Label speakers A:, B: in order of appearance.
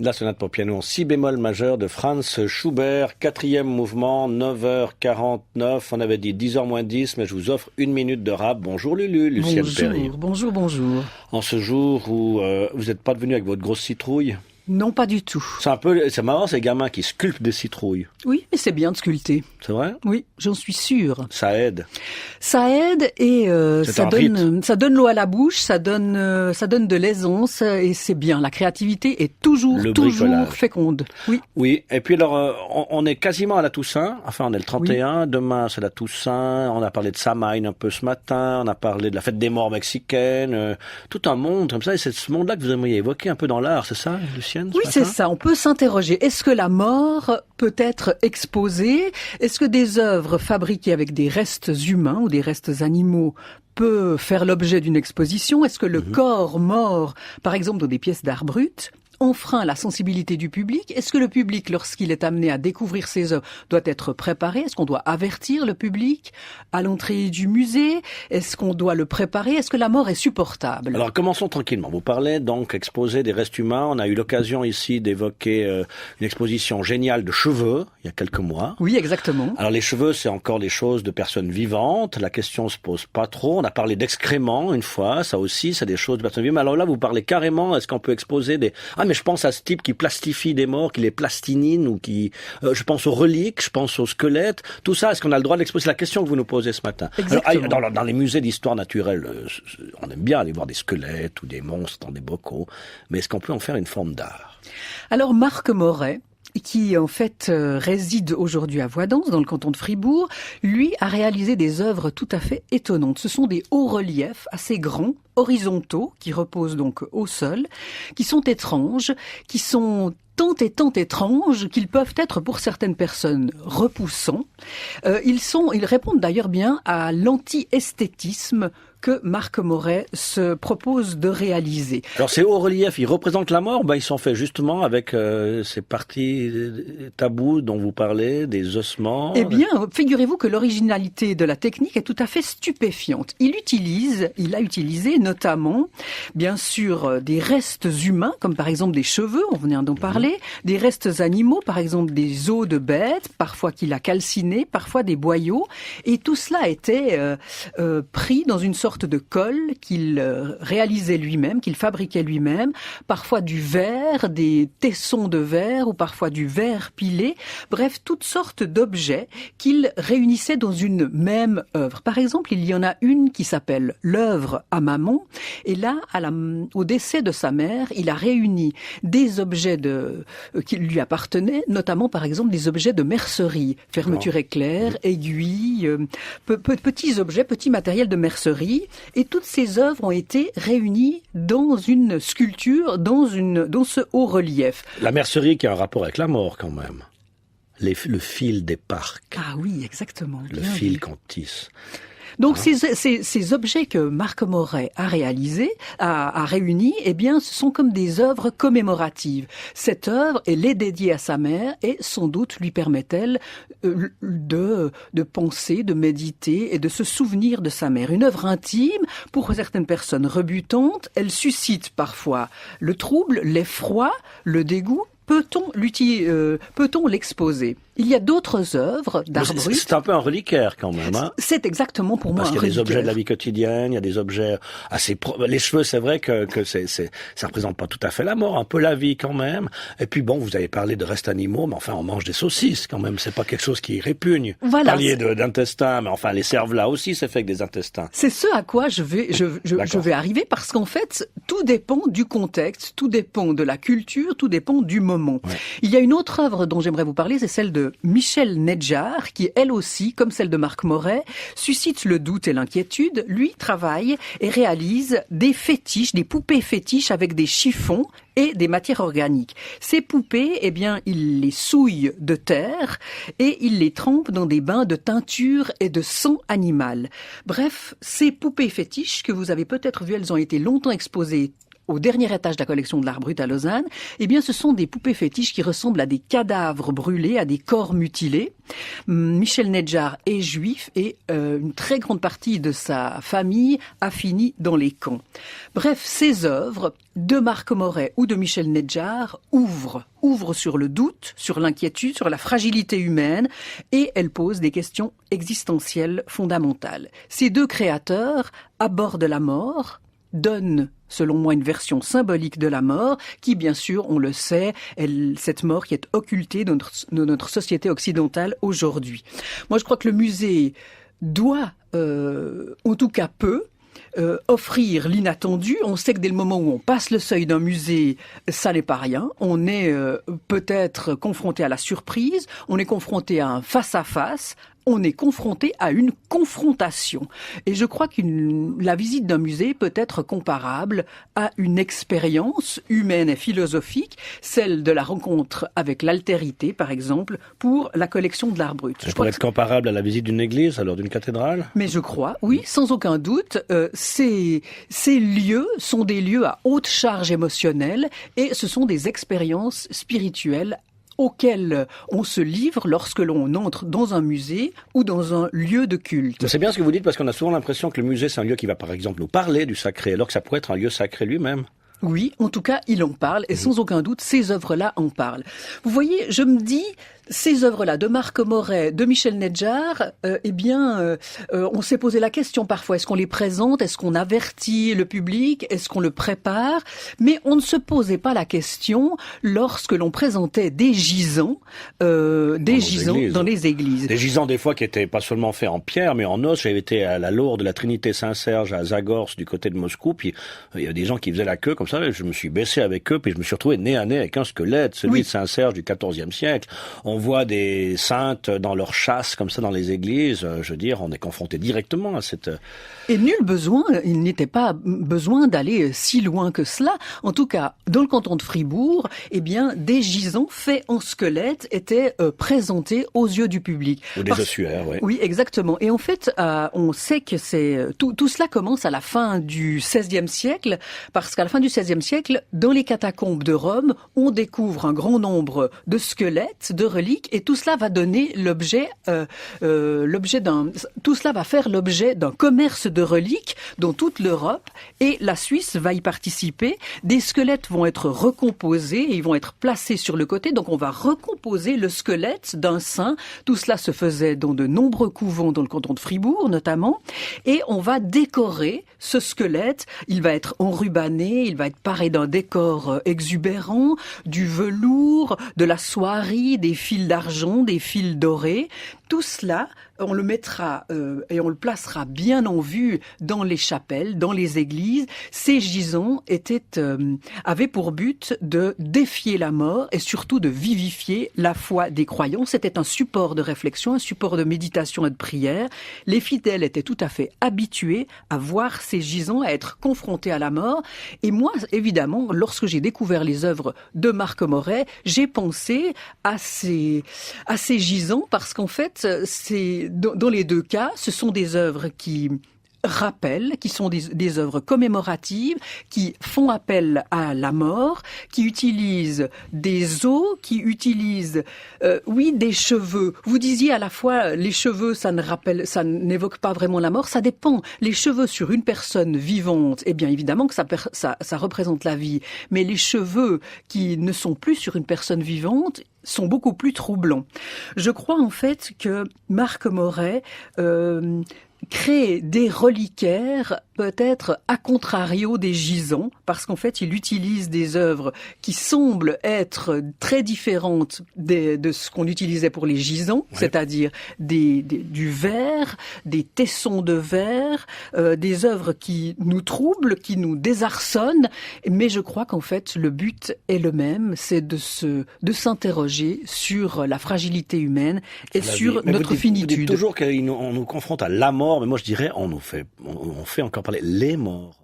A: La sonate pour piano en si bémol majeur de Franz Schubert, quatrième mouvement, 9h49. On avait dit 10h moins 10, mais je vous offre une minute de rap. Bonjour Lulu, Lucienne Perry.
B: Bonjour.
A: En ce jour où vous n'êtes pas devenu avec votre grosse citrouille?
B: Non, pas du tout.
A: C'est marrant, ces gamins qui sculptent des citrouilles.
B: Oui, mais c'est bien de sculpter.
A: C'est vrai?
B: Oui, j'en suis sûre.
A: Ça aide.
B: Ça aide et ça donne l'eau à la bouche, ça donne de l'aisance et c'est bien. La créativité est toujours féconde. Oui.
A: Oui. Et puis alors, on est quasiment à la Toussaint. Enfin, on est le 31. Oui. Demain, c'est la Toussaint. On a parlé de Samhain un peu ce matin. On a parlé de la fête des morts mexicaine. Tout un monde comme ça. Et c'est ce monde-là que vous aimeriez évoquer un peu dans l'art, c'est ça, Lucienne?
B: Oui, c'est ça. On peut s'interroger. Est-ce que la mort peut être exposée? Est-ce que des œuvres fabriquées avec des restes humains ou des restes animaux peut faire l'objet d'une exposition? Est-ce que le corps mort, par exemple dans des pièces d'art brut, enfreint la sensibilité du public? Est-ce que le public, lorsqu'il est amené à découvrir ces œuvres, doit être préparé? Est-ce qu'on doit avertir le public à l'entrée du musée? Est-ce qu'on doit le préparer? Est-ce que la mort est supportable?
A: Alors commençons tranquillement. Vous parlez donc exposer des restes humains. On a eu l'occasion ici d'évoquer une exposition géniale de cheveux il y a quelques mois.
B: Oui, exactement.
A: Alors les cheveux, c'est encore des choses de personnes vivantes. La question se pose pas trop. On a parlé d'excréments une fois. Ça aussi, c'est des choses de personnes vivantes. Mais alors là, vous parlez carrément, est-ce qu'on peut exposer des... mais je pense à ce type qui plastifie des morts, qui les plastinine ou qui... je pense aux reliques, je pense aux squelettes. Tout ça, est-ce qu'on a le droit de l'exposer? C'est la question que vous nous posez ce matin. Alors, dans les musées d'histoire naturelle, on aime bien aller voir des squelettes ou des monstres dans des bocaux. Mais est-ce qu'on peut en faire une forme d'art?
B: Alors, Marc Moret, qui en fait réside aujourd'hui à Voidance, dans le canton de Fribourg, lui a réalisé des œuvres tout à fait étonnantes. Ce sont des hauts-reliefs assez grands, horizontaux, qui reposent donc au sol, qui sont étranges, qui sont tant étranges qu'ils peuvent être pour certaines personnes repoussants. Ils répondent d'ailleurs bien à l'anti-esthétisme que Marc Moret se propose de réaliser.
A: Alors ces hauts reliefs, ils représentent la mort? Ils sont faits justement avec ces parties tabous dont vous parlez, des ossements.
B: Eh bien, figurez-vous que l'originalité de la technique est tout à fait stupéfiante. Il a utilisé notamment, bien sûr, des restes humains, comme par exemple des cheveux, on venait d'en parler, des restes animaux, par exemple des os de bêtes, parfois qu'il a calcinés, parfois des boyaux, et tout cela a été pris dans une sorte de colle qu'il réalisait lui-même, qu'il fabriquait lui-même, parfois du verre, des tessons de verre ou parfois du verre pilé, bref, toutes sortes d'objets qu'il réunissait dans une même œuvre. Par exemple, il y en a une qui s'appelle l'œuvre à maman, et là, au décès de sa mère, il a réuni des objets qui lui appartenaient, notamment par exemple des objets de mercerie, fermeture éclair, aiguilles, petits objets, petits matériels de mercerie. Et toutes ces œuvres ont été réunies dans une sculpture, dans ce haut relief.
A: La mercerie qui a un rapport avec la mort quand même. Le fil des parcs.
B: Ah oui, exactement.
A: Le fil qu'on tisse.
B: Donc ces objets que Marc Moret a réunis, eh bien, ce sont comme des œuvres commémoratives. Cette œuvre, elle est dédiée à sa mère et sans doute lui permet-elle de penser, de méditer et de se souvenir de sa mère. Une œuvre intime, pour certaines personnes rebutantes, elle suscite parfois le trouble, l'effroi, le dégoût. Peut-on l'exposer? Il y a d'autres œuvres d'art brut.
A: C'est un peu un reliquaire quand même. Hein.
B: C'est exactement pour moi un reliquaire.
A: Parce qu'il y a des objets de la vie quotidienne, il y a des objets assez... Les cheveux, c'est vrai que ça représente pas tout à fait la mort, un peu la vie quand même. Et puis bon, vous avez parlé de restes animaux, mais enfin on mange des saucisses quand même. C'est pas quelque chose qui répugne.
B: Voilà.
A: Vous parliez d'intestins, mais enfin les cervelas aussi, c'est fait avec des intestins.
B: C'est ce à quoi je vais arriver, parce qu'en fait, tout dépend du contexte, tout dépend de la culture, tout dépend du moment. Ouais. Il y a une autre œuvre dont j'aimerais vous parler, c'est celle de Michel Nedjar, qui elle aussi, comme celle de Marc Moret, suscite le doute et l'inquiétude. Lui travaille et réalise des fétiches, des poupées fétiches avec des chiffons et des matières organiques. Ces poupées, eh bien, il les souille de terre et il les trempe dans des bains de teinture et de sang animal. Bref, ces poupées fétiches que vous avez peut-être vues, elles ont été longtemps exposées au dernier étage de la collection de l'Art Brut à Lausanne, eh bien, ce sont des poupées fétiches qui ressemblent à des cadavres brûlés, à des corps mutilés. Michel Nedjar est juif et une très grande partie de sa famille a fini dans les camps. Bref, ces œuvres de Marc Moret ou de Michel Nedjar ouvrent sur le doute, sur l'inquiétude, sur la fragilité humaine, et elles posent des questions existentielles fondamentales. Ces deux créateurs abordent la mort, donnent, selon moi, une version symbolique de la mort, qui, bien sûr, on le sait, cette mort qui est occultée de notre société occidentale aujourd'hui. Moi, je crois que le musée doit, en tout cas offrir l'inattendu. On sait que dès le moment où on passe le seuil d'un musée, ça n'est pas rien. On est peut-être confronté à la surprise, on est confronté à un face-à-face, on est confronté à une confrontation. Et je crois que la visite d'un musée peut être comparable à une expérience humaine et philosophique, celle de la rencontre avec l'altérité, par exemple, pour la collection de l'Art Brut.
A: Ça pourrait être comparable à la visite d'une église, alors d'une cathédrale ?
B: Mais je crois, oui, sans aucun doute. Ces lieux sont des lieux à haute charge émotionnelle et ce sont des expériences spirituelles auxquelles on se livre lorsque l'on entre dans un musée ou dans un lieu de culte.
A: C'est bien ce que vous dites, parce qu'on a souvent l'impression que le musée, c'est un lieu qui va, par exemple, nous parler du sacré, alors que ça pourrait être un lieu sacré lui-même.
B: Oui, en tout cas, il en parle, et sans aucun doute, ces œuvres-là en parlent. Vous voyez, je me dis, ces œuvres-là, de Marc Moret, de Michel Nedjar, on s'est posé la question parfois, est-ce qu'on les présente, est-ce qu'on avertit le public, est-ce qu'on le prépare? Mais on ne se posait pas la question lorsque l'on présentait des gisants, dans les églises.
A: Des gisants, des fois, qui étaient pas seulement faits en pierre, mais en os. J'avais été à la lourde de la Trinité Saint-Serge, à Zagorce, du côté de Moscou, puis il y a des gens qui faisaient la queue comme ça, et je me suis baissé avec eux, puis je me suis retrouvé nez à nez avec un squelette, celui de Saint-Serge du XIVe siècle. On voit des saintes dans leur chasse, comme ça, dans les églises. Je veux dire, on est confronté directement à cette...
B: Et il n'était pas besoin d'aller si loin que cela. En tout cas, dans le canton de Fribourg, eh bien, des gisants faits en squelette étaient présentés aux yeux du public.
A: Ou des ossuaires, oui.
B: Oui, exactement. Et en fait, on sait que tout cela commence à la fin du XVIe siècle, parce qu'à la fin du XVIe siècle, dans les catacombes de Rome, on découvre un grand nombre de squelettes, de reliques, et tout cela va donner tout cela va faire l'objet d'un commerce de reliques dans toute l'Europe, et la Suisse va y participer. Des squelettes vont être recomposés et ils vont être placés sur le côté, donc on va recomposer le squelette d'un saint. Tout cela se faisait dans de nombreux couvents dans le canton de Fribourg notamment, et on va décorer ce squelette. Il va être enrubanné, il va être paré d'un décor exubérant, du velours, de la soierie, des fils d'argent, des fils dorés. Tout cela, on le mettra et on le placera bien en vue dans les chapelles, dans les églises. Ces gisants avaient pour but de défier la mort et surtout de vivifier la foi des croyants. C'était un support de réflexion, un support de méditation et de prière. Les fidèles étaient tout à fait habitués à voir ces gisants, à être confrontés à la mort. Et moi, évidemment, lorsque j'ai découvert les œuvres de Marc Moret, j'ai pensé à ces gisants parce qu'en fait, dans les deux cas, ce sont des œuvres qui rappellent, qui sont des œuvres commémoratives, qui font appel à la mort, qui utilisent des os, qui utilisent, des cheveux. Vous disiez à la fois, les cheveux, ça n'évoque pas vraiment la mort, ça dépend. Les cheveux sur une personne vivante, eh bien évidemment que ça représente la vie, mais les cheveux qui ne sont plus sur une personne vivante sont beaucoup plus troublants. Je crois en fait que Marc Moret crée des reliquaires, peut-être à contrario des gisants, parce qu'en fait, il utilise des œuvres qui semblent être très différentes de ce qu'on utilisait pour les gisants, c'est-à-dire du verre, des tessons de verre, des œuvres qui nous troublent, qui nous désarçonnent, mais je crois qu'en fait, le but est le même, c'est de s'interroger sur la fragilité humaine et sur notre finitude.
A: Vous dites toujours qu'on nous confronte à la mort, mais moi je dirais on fait encore parler les morts.